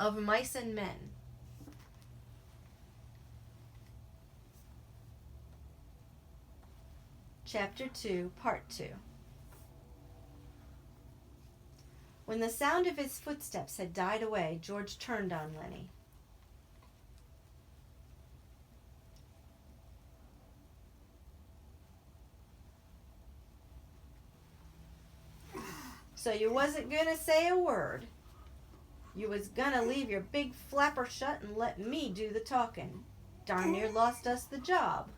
of Mice and Men. Chapter 2, Part 2. When the sound of his footsteps had died away, George turned on Lenny. So you wasn't gonna say a word. You was gonna leave your big flapper shut and let me do the talking. Darn near lost us the job.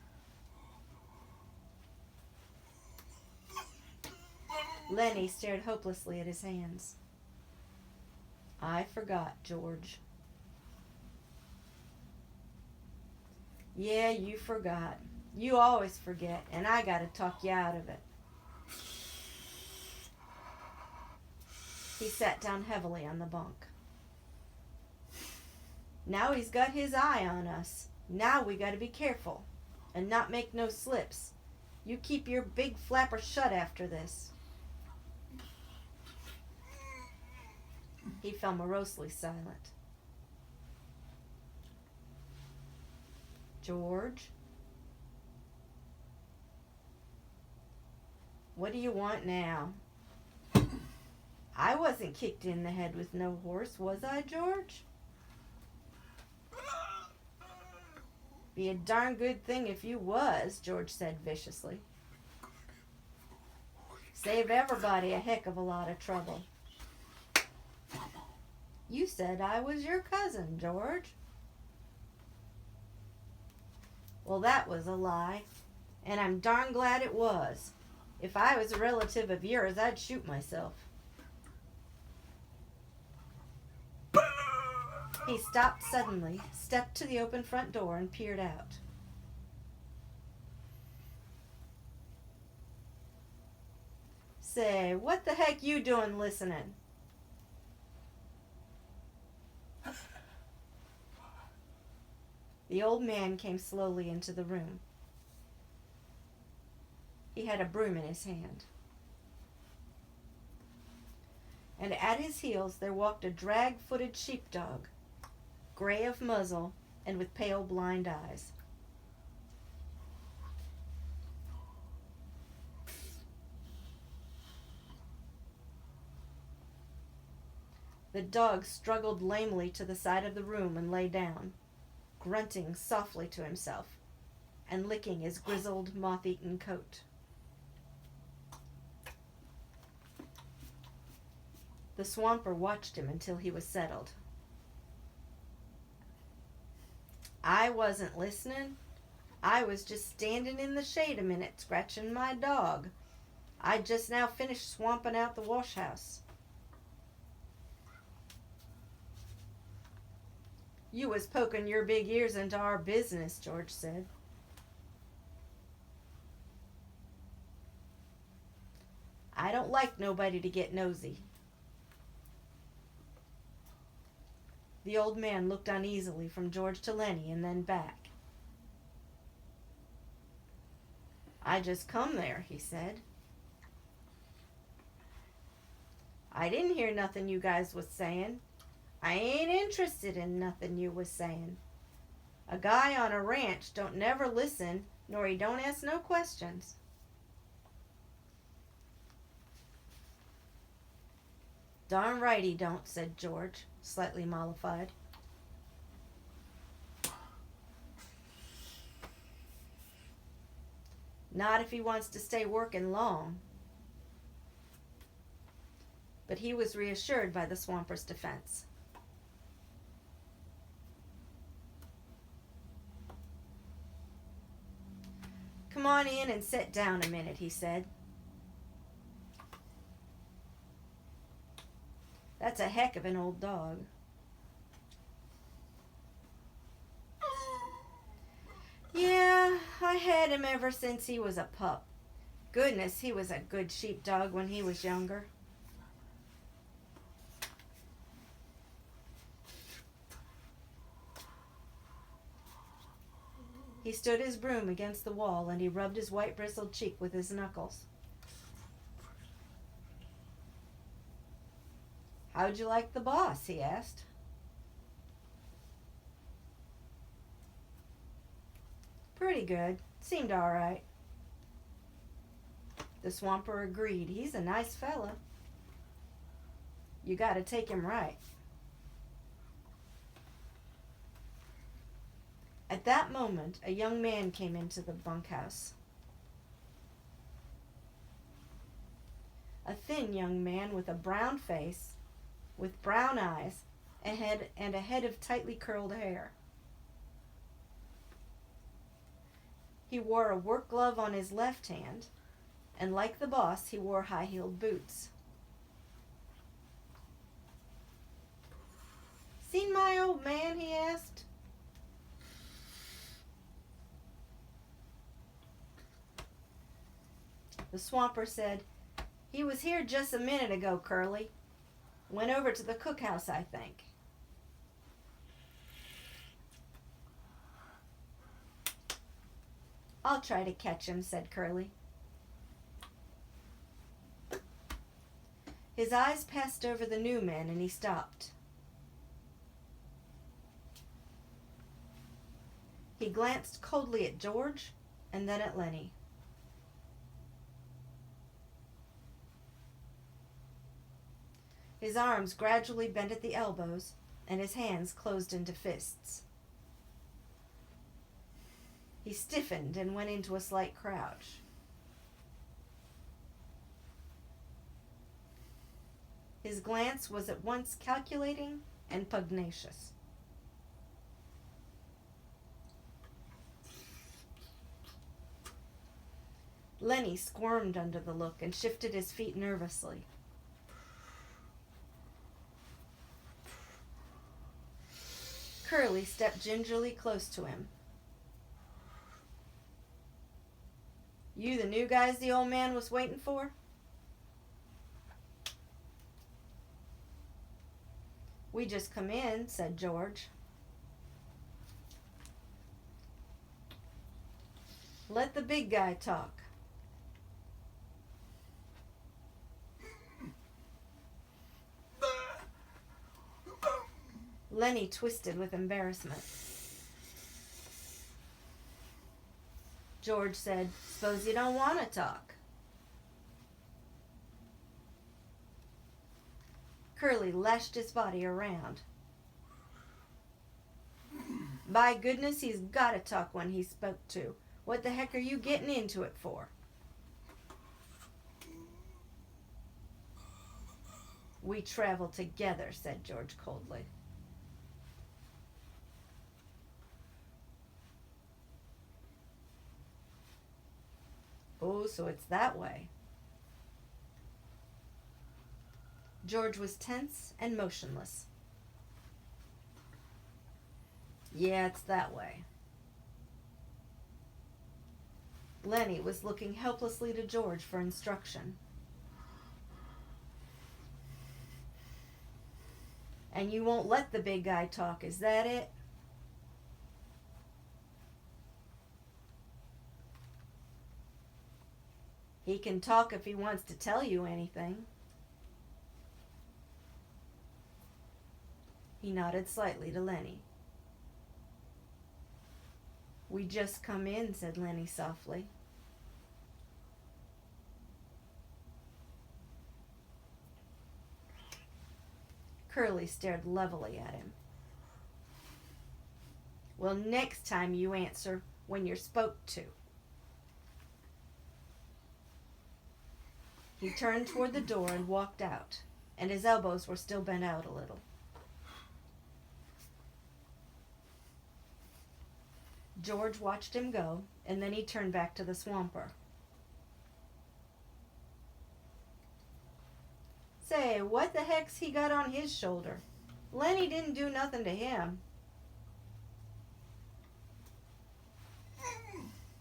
Lenny stared hopelessly at his hands. I forgot, George. Yeah, you forgot. You always forget, and I gotta talk you out of it. He sat down heavily on the bunk. Now he's got his eye on us. Now we gotta be careful and not make no slips. You keep your big flapper shut after this. He fell morosely silent. George? What do you want now? I wasn't kicked in the head with no horse, was I, George? Be a darn good thing if you was, George said viciously. Save everybody a heck of a lot of trouble. You said I was your cousin, George. Well, that was a lie, and I'm darn glad it was. If I was a relative of yours, I'd shoot myself. He stopped suddenly, stepped to the open front door, and peered out. Say, what the heck you doing listening? The old man came slowly into the room. He had a broom in his hand. And at his heels there walked a drag-footed sheepdog, gray of muzzle and with pale blind eyes. The dog struggled lamely to the side of the room and lay down, grunting softly to himself and licking his grizzled, moth-eaten coat. The swamper watched him until he was settled. I wasn't listening. I was just standing in the shade a minute, scratching my dog. I just now finished swamping out the wash house. You was poking your big ears into our business, George said. I don't like nobody to get nosy. The old man looked uneasily from George to Lenny and then back. I just come there, he said. I didn't hear nothing you guys was saying. I ain't interested in nothing you was saying. A guy on a ranch don't never listen, nor he don't ask no questions. Darn right he don't, said George, slightly mollified. Not if he wants to stay working long. But he was reassured by the swamper's defense. Come on in and sit down a minute, he said. That's a heck of an old dog. Yeah, I had him ever since he was a pup. Goodness, he was a good sheepdog when he was younger. He stood his broom against the wall and he rubbed his white bristled cheek with his knuckles. How'd you like the boss? He asked. Pretty good. Seemed all right. The swamper agreed. He's a nice fella. You gotta take him right. At that moment, a young man came into the bunkhouse. A thin young man with a brown face, with brown eyes, and a head of tightly curled hair. He wore a work glove on his left hand, and like the boss, he wore high-heeled boots. "Seen my old man?" he asked. The swamper said, "He was here just a minute ago, Curly. Went over to the cookhouse, I think." "I'll try to catch him," said Curly. His eyes passed over the new man and he stopped. He glanced coldly at George and then at Lenny. His arms gradually bent at the elbows and his hands closed into fists. He stiffened and went into a slight crouch. His glance was at once calculating and pugnacious. Lenny squirmed under the look and shifted his feet nervously. Curly stepped gingerly close to him. "You the new guys the old man was waiting for?" "We just come in," said George. "Let the big guy talk." Lenny twisted with embarrassment. George said, "Suppose you don't want to talk." Curly lashed his body around. "By goodness, he's got to talk when he's spoke to. What the heck are you getting into it for?" "We travel together," said George coldly. "Oh, so it's that way." George was tense and motionless. "Yeah, it's that way." Lenny was looking helplessly to George for instruction. "And you won't let the big guy talk, is that it?" "He can talk if he wants to tell you anything." He nodded slightly to Lenny. "We just come in," said Lenny softly. Curly stared levelly at him. "Well, next time you answer when you're spoke to." He turned toward the door and walked out, and his elbows were still bent out a little. George watched him go, and then he turned back to the swamper. "Say, what the heck's he got on his shoulder? Lenny didn't do nothing to him."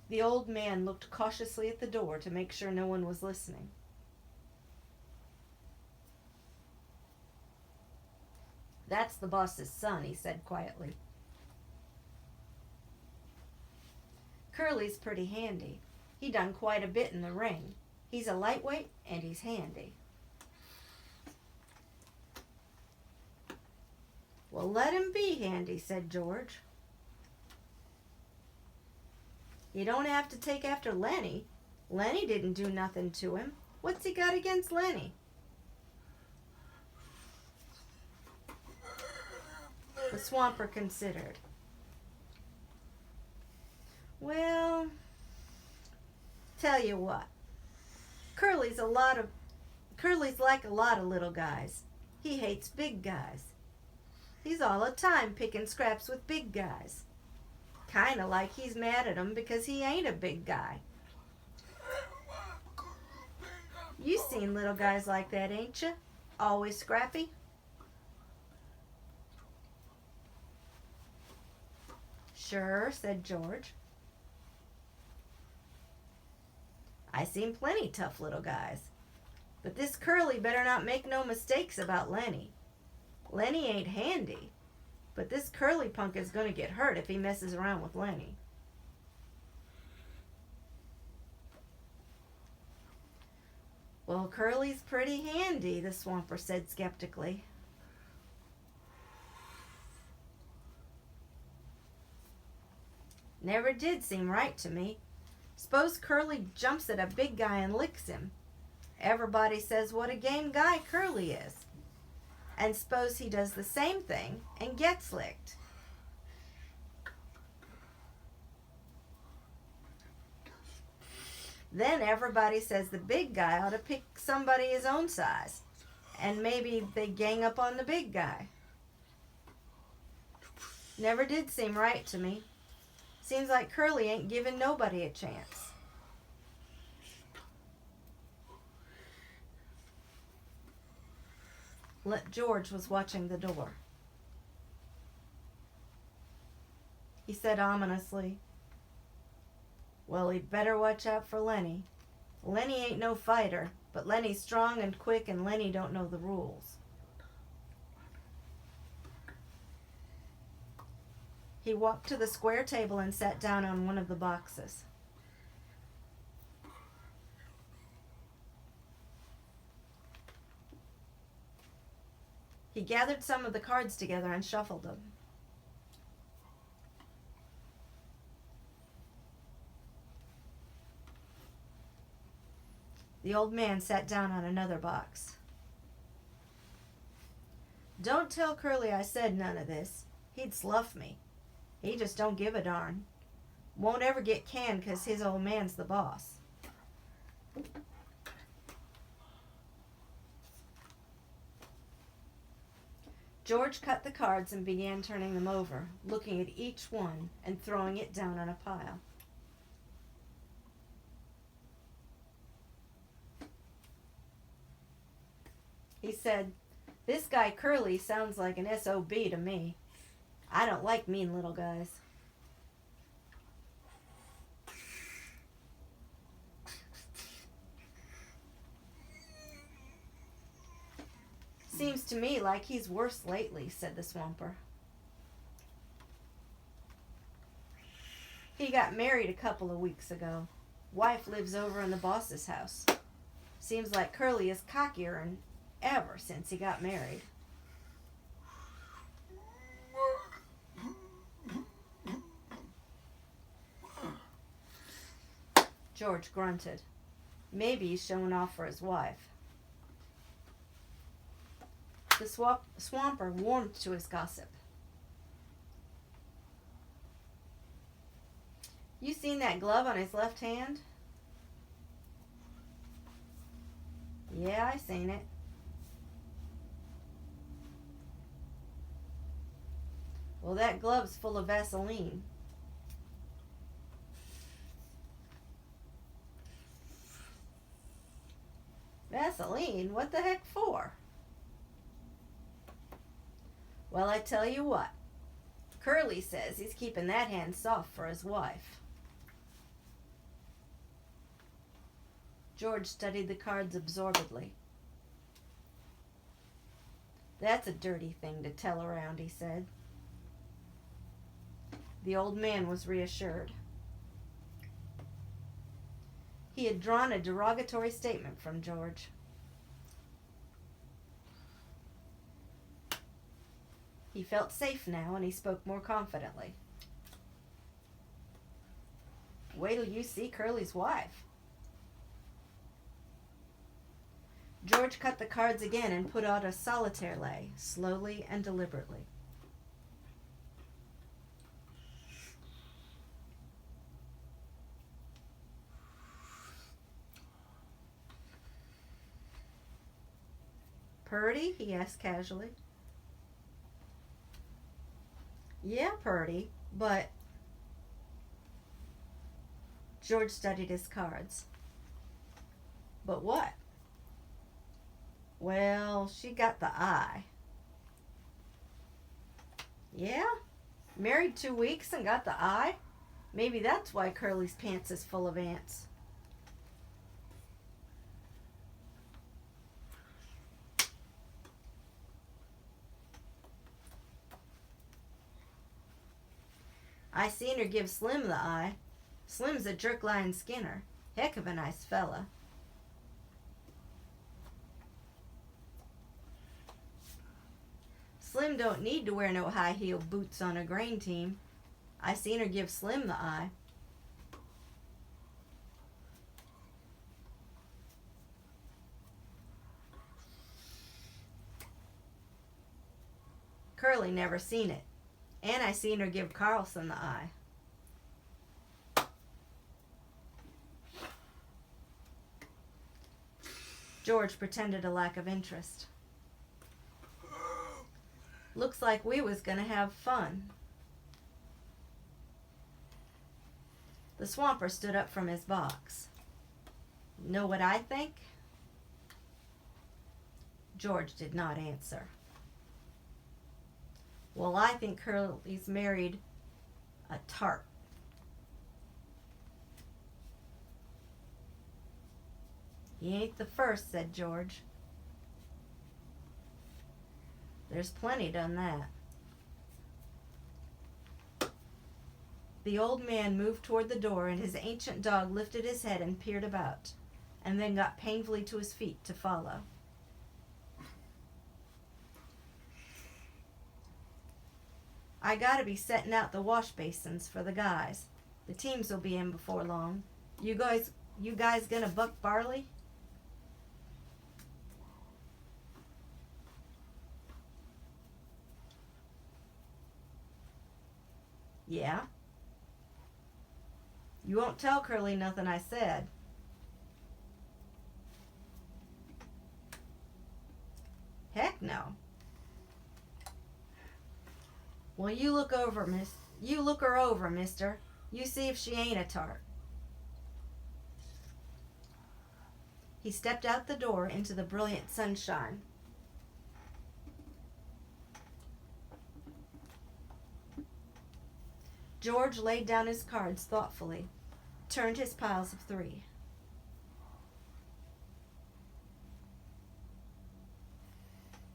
The old man looked cautiously at the door to make sure no one was listening. "That's the boss's son," he said quietly. "Curly's pretty handy. He done quite a bit in the ring. He's a lightweight and he's handy." "Well, let him be handy," said George. You don't have to take after Lenny. Lenny didn't do nothing to him. What's he got against Lenny? The swamper considered. Well, tell you what. Curly's like a lot of little guys. He hates big guys. He's all the time picking scraps with big guys. Kinda like he's mad at 'em because he ain't a big guy. You seen little guys like that, ain't you? Always scrappy. Sure, said George. I seen plenty tough little guys. But this Curly better not make no mistakes about Lenny. Lenny ain't handy, but this Curly punk is gonna get hurt if he messes around with Lenny. Well, Curly's pretty handy, the swamper said skeptically. Never did seem right to me. Suppose Curly jumps at a big guy and licks him. Everybody says what a game guy Curly is. And suppose he does the same thing and gets licked. Then everybody says the big guy ought to pick somebody his own size. And maybe they gang up on the big guy. Never did seem right to me. Seems like Curly ain't giving nobody a chance. George was watching the door. He said ominously, well, he'd better watch out for Lenny. Lenny ain't no fighter, but Lenny's strong and quick and Lenny don't know the rules. He walked to the square table and sat down on one of the boxes. He gathered some of the cards together and shuffled them. The old man sat down on another box. Don't tell Curly I said none of this. He'd slough me. He just don't give a darn. Won't ever get canned 'cause his old man's the boss. George cut the cards and began turning them over, looking at each one and throwing it down on a pile. He said, this guy Curly sounds like an SOB to me. I don't like mean little guys. Seems to me like he's worse lately, said the swamper. He got married a couple of weeks ago. Wife lives over in the boss's house. Seems like Curly is cockier than ever since he got married. George grunted. Maybe he's showing off for his wife. The swamper warmed to his gossip. You seen that glove on his left hand? Yeah, I seen it. Well, that glove's full of Vaseline. Vaseline? What the heck for? Well, I tell you what. Curly says he's keeping that hand soft for his wife. George studied the cards absorbedly. That's a dirty thing to tell around, he said. The old man was reassured. He had drawn a derogatory statement from George. He felt safe now, and he spoke more confidently. Wait till you see Curly's wife. George cut the cards again and put out a solitaire lay, slowly and deliberately. Purdy? He asked casually. Yeah, Purdy, but... George studied his cards. But what? Well, she got the eye. Yeah? Married 2 weeks and got the eye? Maybe that's why Curly's pants is full of ants. I seen her give Slim the eye. Slim's a jerk-line Skinner. Heck of a nice fella. Slim don't need to wear no high-heel boots on a grain team. I seen her give Slim the eye. Curly never seen it. And I seen her give Carlson the eye. George pretended a lack of interest. Looks like we was gonna have fun. The swamper stood up from his box. Know what I think? George did not answer. Well, I think Curly's married a tart. He ain't the first, said George. There's plenty done that. The old man moved toward the door, and his ancient dog lifted his head and peered about, and then got painfully to his feet to follow. I gotta be setting out the wash basins for the guys. The teams will be in before long. You guys gonna buck barley? Yeah. You won't tell Curly nothing I said. Heck no. Well, you look her over, mister. You see if she ain't a tart. He stepped out the door into the brilliant sunshine. George laid down his cards thoughtfully, turned his piles of 3.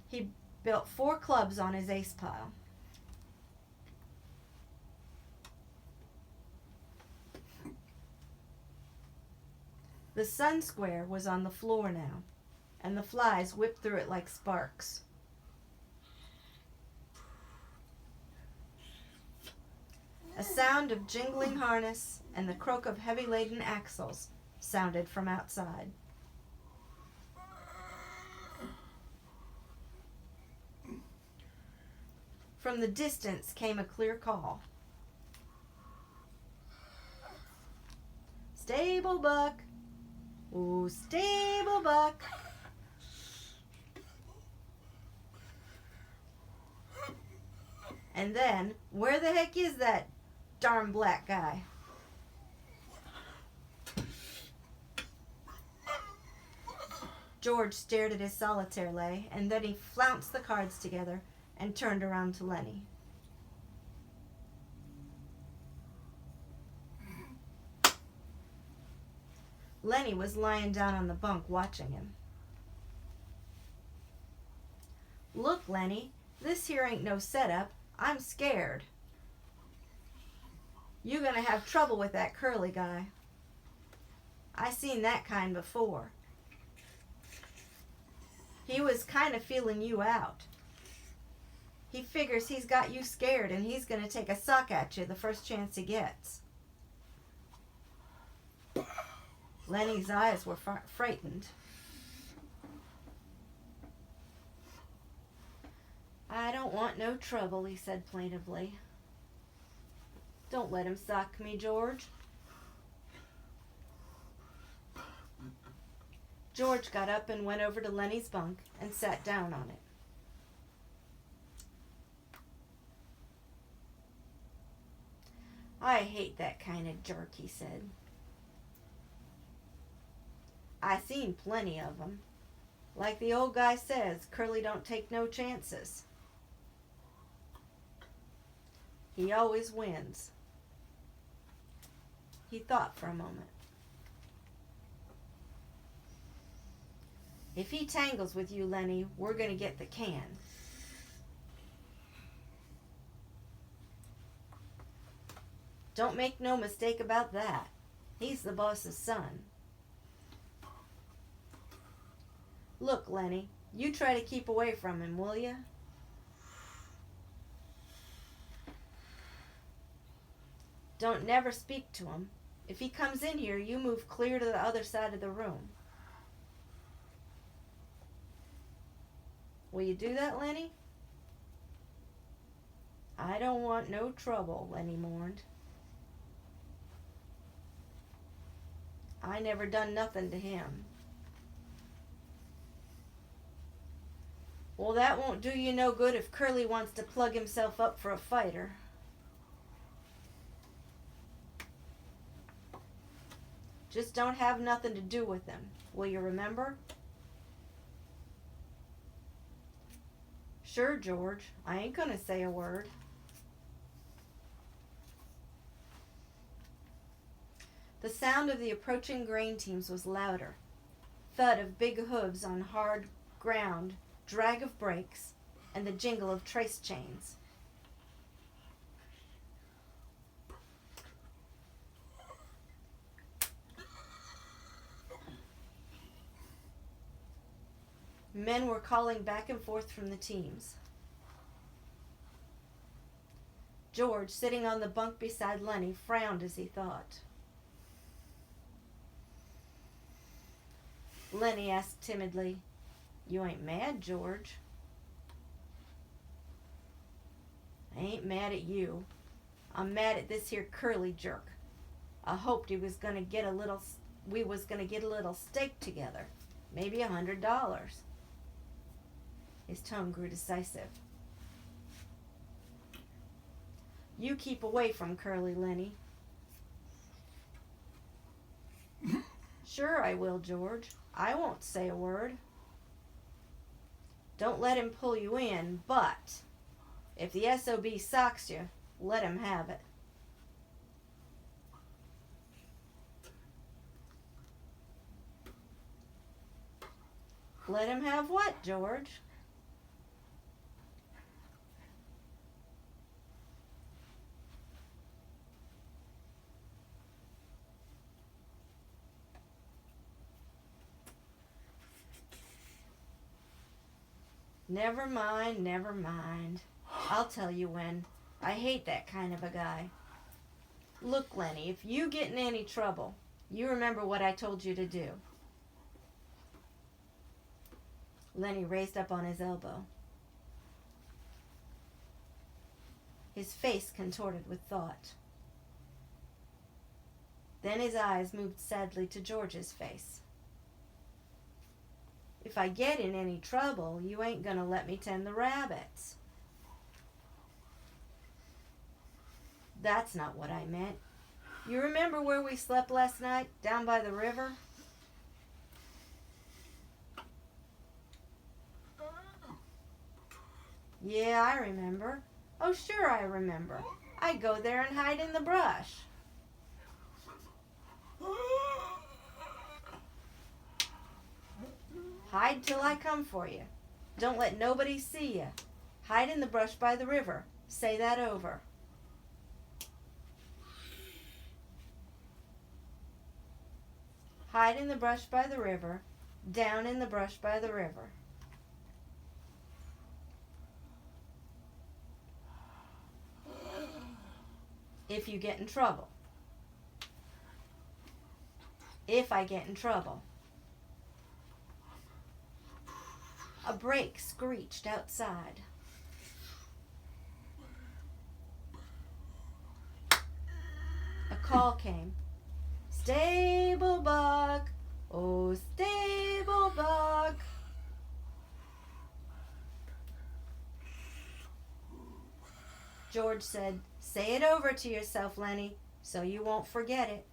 He built 4 clubs on his ace pile. The sun square was on the floor now, and the flies whipped through it like sparks. A sound of jingling harness and the croak of heavy-laden axles sounded from outside. From the distance came a clear call. Stable Buck! Ooh, Stable Buck! And then, where the heck is that darn black guy? George stared at his solitaire lay, and then he flounced the cards together and turned around to Lenny. Lenny was lying down on the bunk watching him. Look, Lenny, this here ain't no setup. I'm scared. You gonna have trouble with that Curly guy. I seen that kind before. He was kind of feeling you out. He figures he's got you scared and he's gonna take a suck at you the first chance he gets. Lenny's eyes were frightened. I don't want no trouble, he said plaintively. Don't let him sock me, George. George got up and went over to Lenny's bunk and sat down on it. I hate that kind of jerk, he said. I seen plenty of 'em. Like the old guy says, Curly don't take no chances. He always wins. He thought for a moment. If he tangles with you, Lenny, we're going to get the can. Don't make no mistake about that. He's the boss's son. Look, Lenny, you try to keep away from him, will ya? Don't never speak to him. If he comes in here, you move clear to the other side of the room. Will you do that, Lenny? I don't want no trouble, Lenny mourned. I never done nothing to him. Well, that won't do you no good if Curly wants to plug himself up for a fighter. Just don't have nothing to do with him. Will you remember? Sure, George. I ain't gonna say a word. The sound of the approaching grain teams was louder. Thud of big hooves on hard ground, drag of brakes, and the jingle of trace chains. Men were calling back and forth from the teams. George, sitting on the bunk beside Lenny, frowned as he thought. Lenny asked timidly, "You ain't mad, George?" "I ain't mad at you. I'm mad at this here Curly jerk. I hoped we was gonna get a little steak together, maybe $100. His tone grew decisive. You keep away from Curly, Lenny. Sure I will, George. I won't say a word. Don't let him pull you in, but if the SOB socks you, let him have it. Let him have what, George? Never mind, never mind. I'll tell you when. I hate that kind of a guy. Look, Lenny, if you get in any trouble, you remember what I told you to do. Lenny raised up on his elbow. His face contorted with thought. Then his eyes moved sadly to George's face. If I get in any trouble, you ain't gonna let me tend the rabbits. That's not what I meant. You remember where we slept last night, down by the river? Yeah, I remember. Oh, sure I remember. I go there and hide in the brush. Hide till I come for you. Don't let nobody see you. Hide in the brush by the river. Say that over. Hide in the brush by the river. Down in the brush by the river. If you get in trouble. if I get in trouble. A brake screeched outside. A call came. Stable bug, oh stable bug. George said, say it over to yourself, Lenny, so you won't forget it.